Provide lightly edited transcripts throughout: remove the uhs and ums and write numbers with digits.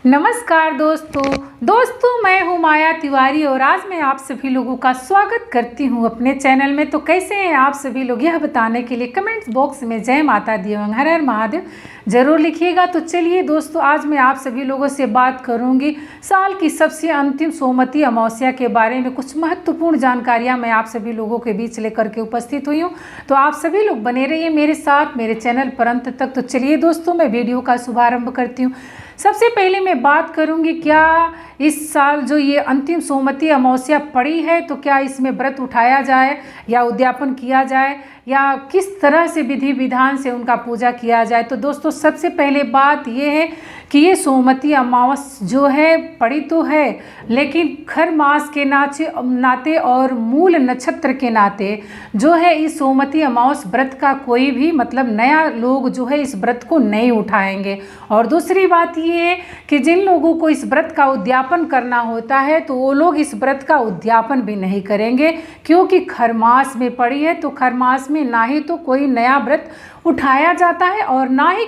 नमस्कार दोस्तों मैं हूँ माया तिवारी और आज मैं आप सभी लोगों का स्वागत करती हूँ अपने चैनल में। तो कैसे हैं आप सभी लोग, यह बताने के लिए कमेंट्स बॉक्स में जय माता दी एवं हर हर महादेव जरूर लिखिएगा। तो चलिए दोस्तों, आज मैं आप सभी लोगों से बात करूँगी साल की सबसे अंतिम सोमवती अमावस्या के बारे में। कुछ महत्वपूर्ण जानकारियाँ मैं आप सभी लोगों के बीच लेकर के उपस्थित हुई हूँ, तो आप सभी लोग बने रहिए मेरे साथ मेरे चैनल पर अंत तक। तो चलिए दोस्तों, मैं वीडियो का शुभारंभ करती हूँ। सबसे पहले मैं बात करूंगी क्या इस साल जो ये अंतिम सोमवती अमावस्या पड़ी है तो क्या इसमें व्रत उठाया जाए या उद्यापन किया जाए या किस तरह से विधि विधान से उनका पूजा किया जाए। तो दोस्तों, सबसे पहले बात ये है कि ये सोमवती अमावस्या जो है पड़ी तो है, लेकिन खर मास के नाते और मूल नक्षत्र के नाते जो है इस सोमवती अमावस्या व्रत का कोई भी मतलब नया लोग जो है इस व्रत को नहीं उठाएंगे। और दूसरी बात ये है कि जिन लोगों को इस व्रत का उद्यापन करना होता है तो वो लोग इस व्रत का उद्यापन भी नहीं करेंगे, क्योंकि खर मास में पड़ी है। तो खर मास में ना ही तो कोई नया व्रत उठाया जाता है और ना ही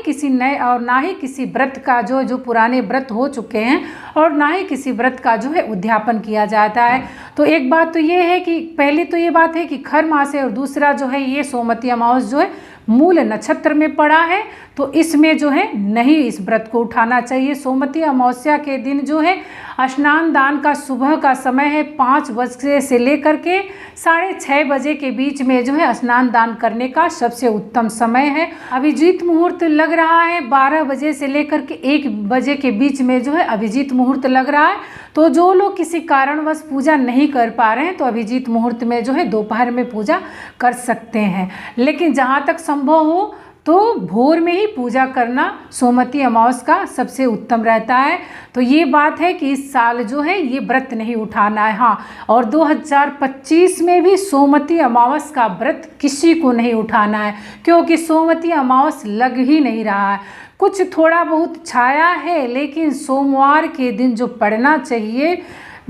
किसी व्रत का जो पुराने व्रत हो चुके हैं और ना ही किसी व्रत का जो है उद्यापन किया जाता है। तो एक बात तो ये है कि पहली तो ये बात है कि खर मास है और दूसरा जो है ये सोमवती अमावस्या जो है मूल नक्षत्र में पड़ा है, तो इसमें जो है नहीं इस व्रत को उठाना चाहिए। सोमवती अमावस्या के दिन जो है स्नान दान का सुबह का समय है 5 बजे से लेकर के 6:30 बजे के बीच में जो है स्नान दान करने का सबसे उत्तम समय है। अभिजीत मुहूर्त लग रहा है 12 बजे से लेकर के 1 बजे के बीच में जो है अभिजीत मुहूर्त लग रहा है। तो जो लोग किसी कारणवश पूजा नहीं कर पा रहे हैं तो अभिजीत मुहूर्त में जो है दोपहर में पूजा कर सकते हैं, लेकिन जहाँ तक संभव हो तो भोर में ही पूजा करना सोमवती अमावस्या का सबसे उत्तम रहता है। तो ये बात है कि इस साल जो है ये व्रत नहीं उठाना है। हाँ, और 2025 में भी सोमवती अमावस्या का व्रत किसी को नहीं उठाना है, क्योंकि सोमवती अमावस्या लग ही नहीं रहा है। कुछ थोड़ा बहुत छाया है, लेकिन सोमवार के दिन जो पड़ना चाहिए,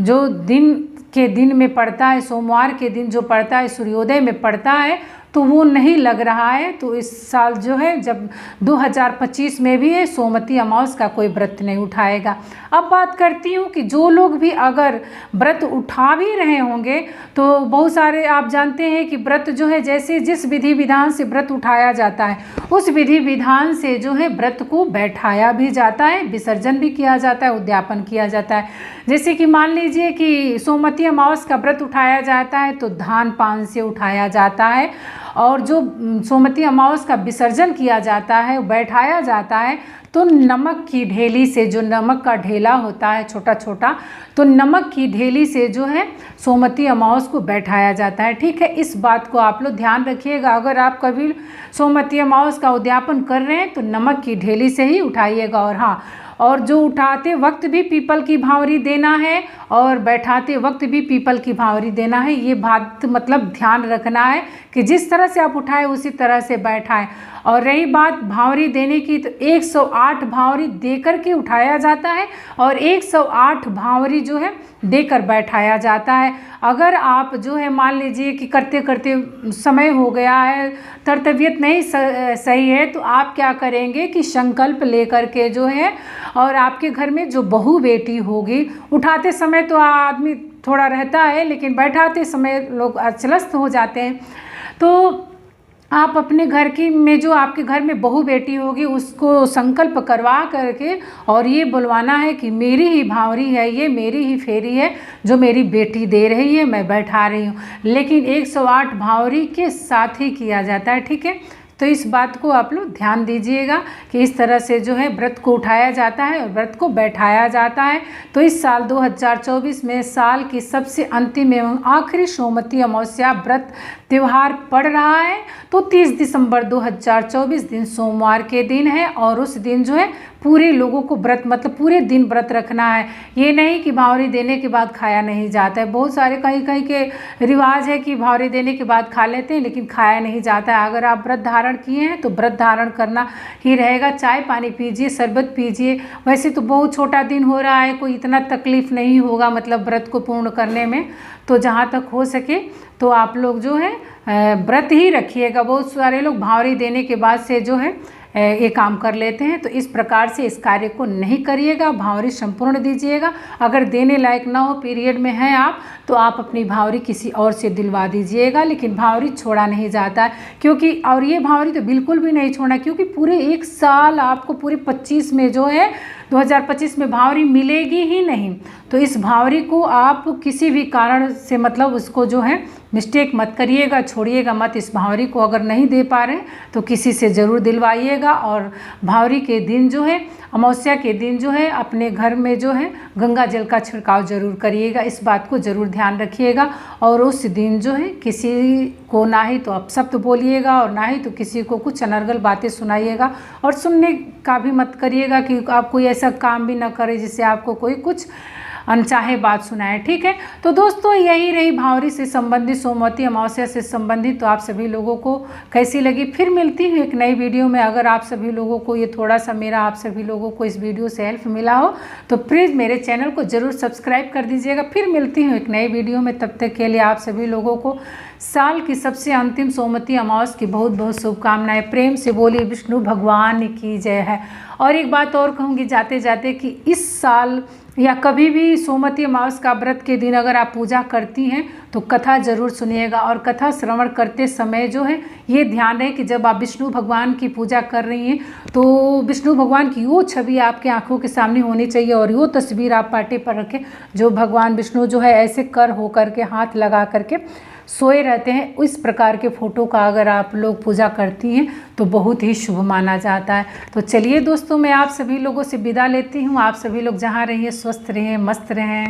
जो दिन में पड़ता है, सोमवार के दिन जो पड़ता है सूर्योदय में पड़ता है, तो वो नहीं लग रहा है। तो इस साल जो है जब 2025 में भी है सोमवती अमावस्या का कोई व्रत नहीं उठाएगा। अब बात करती हूँ कि जो लोग भी अगर व्रत उठा भी रहे होंगे तो बहुत सारे आप जानते हैं कि व्रत जो है जैसे जिस विधि विधान से व्रत उठाया जाता है उस विधि विधान से जो है व्रत को बैठाया भी जाता है, विसर्जन भी किया जाता है, उद्यापन किया जाता है। जैसे कि मान लीजिए कि सोमवती अमावस्या का व्रत उठाया जाता है तो धान पान से उठाया जाता है, और जो सोमवती अमावस्या का विसर्जन किया जाता है बैठाया जाता है तो नमक की ढेली से, जो नमक का ढेला होता है छोटा छोटा, तो नमक की ढेली से जो है सोमवती अमावस्या को बैठाया जाता है। ठीक है, इस बात को आप लोग ध्यान रखिएगा। अगर आप कभी सोमवती अमावस्या का उद्यापन कर रहे हैं तो नमक की ढेली से ही उठाइएगा। और हाँ, और जो उठाते वक्त भी पीपल की भांवरी देना है और बैठाते वक्त भी पीपल की भांवरी देना है। ये बात मतलब ध्यान रखना है कि जिस तरह से आप उठाएं उसी तरह से बैठाएं। और रही बात भांवरी देने की, तो 108 भांवरी देकर के उठाया जाता है और 108 भांवरी जो है देकर बैठाया जाता है। अगर आप जो है मान लीजिए कि करते करते समय हो गया है, तबीयत नहीं सही है, तो आप क्या करेंगे कि संकल्प लेकर के जो है, और आपके घर में जो बहू बेटी होगी, उठाते समय तो आदमी थोड़ा रहता है लेकिन बैठाते समय लोग अचलस्त हो जाते हैं, तो आप अपने घर की में जो आपके घर में बहू बेटी होगी उसको संकल्प करवा करके और ये बुलवाना है कि मेरी ही भांवरी है, ये मेरी ही फेरी है जो मेरी बेटी दे रही है, मैं बैठा रही हूँ। लेकिन 108 भांवरी के साथ ही किया जाता है। ठीक है, तो इस बात को आप लोग ध्यान दीजिएगा कि इस तरह से जो है व्रत को उठाया जाता है और व्रत को बैठाया जाता है। तो इस साल 2024 में साल की सबसे अंतिम एवं आखिरी सोमवती अमावस्या व्रत त्यौहार पड़ रहा है। तो 30 दिसंबर 2024 दिन सोमवार के दिन है और उस दिन जो है पूरे लोगों को व्रत मतलब पूरे दिन व्रत रखना है। ये नहीं कि भांवरी देने के बाद खाया नहीं जाता है। बहुत सारे कहीं के रिवाज है कि भांवरी देने के बाद खा लेते हैं लेकिन खाया नहीं जाता है। अगर आप व्रत धारण किए हैं तो व्रत धारण करना ही रहेगा। चाय पानी पीजिए, शरबत पीजिए। वैसे तो बहुत छोटा दिन हो रहा है, कोई इतना तकलीफ़ नहीं होगा मतलब व्रत को पूर्ण करने में। तो जहाँ तक हो सके तो आप लोग जो है व्रत ही रखिएगा। बहुत सारे लोग भांवरी देने के बाद से जो है ये काम कर लेते हैं। तो इस प्रकार से इस कार्य को नहीं करिएगा, भावरी संपूर्ण दीजिएगा। अगर देने लायक ना हो, पीरियड में हैं आप, तो आप अपनी भावरी किसी और से दिलवा दीजिएगा, लेकिन भावरी छोड़ा नहीं जाता है। क्योंकि और ये भावरी तो बिल्कुल भी नहीं छोड़ना, क्योंकि पूरे 1 साल आपको पूरे 25 में जो है 2025 में भावरी मिलेगी ही नहीं। तो इस भावरी को आप किसी भी कारण से मतलब उसको जो है मिस्टेक मत करिएगा, छोड़िएगा मत। इस भावरी को अगर नहीं दे पा रहे तो किसी से ज़रूर दिलवाइएगा। और भावरी के दिन जो है, अमावस्या के दिन जो है, अपने घर में जो है गंगा जल का छिड़काव जरूर करिएगा। इस बात को ज़रूर ध्यान रखिएगा। और उस दिन जो है किसी को ना ही तो अपशब्द बोलिएगा और ना ही तो किसी को कुछ अनर्गल बातें सुनाइएगा। और सुनने का भी मत करिएगा कि आप कोई ऐसा काम भी ना करें जिससे आपको कोई कुछ अनचाहे बात सुनाए, ठीक है। तो दोस्तों यही रही भावरी से संबंधित, सोमवती अमावस्या से संबंधित। तो आप सभी लोगों को कैसी लगी, फिर मिलती हूँ एक नई वीडियो में। अगर आप सभी लोगों को ये थोड़ा सा मेरा आप सभी लोगों को इस वीडियो से हेल्प मिला हो तो प्लीज़ मेरे चैनल को ज़रूर सब्सक्राइब कर दीजिएगा। फिर मिलती हूँ एक नई वीडियो में। तब तक के लिए आप सभी लोगों को साल की सबसे अंतिम सोमवती अमावस्या की बहुत बहुत शुभकामनाएं। प्रेम से बोलिए विष्णु भगवान की जय है। और एक बात और कहूँगी जाते जाते कि इस साल या कभी भी सोमवती अमावस्या का व्रत के दिन अगर आप पूजा करती हैं तो कथा ज़रूर सुनिएगा। और कथा श्रवण करते समय जो है ये ध्यान रहे कि जब आप विष्णु भगवान की पूजा कर रही हैं तो विष्णु भगवान की वो छवि आपके आंखों के सामने होनी चाहिए और वो तस्वीर आप पाटे पर रखें जो भगवान विष्णु जो है ऐसे कर हो करके हाथ लगा करके सोए रहते हैं। इस प्रकार के फ़ोटो का अगर आप लोग पूजा करती हैं तो बहुत ही शुभ माना जाता है। तो चलिए दोस्तों, मैं आप सभी लोगों से विदा लेती हूँ। आप सभी लोग जहाँ रहिए स्वस्थ रहें, मस्त रहें।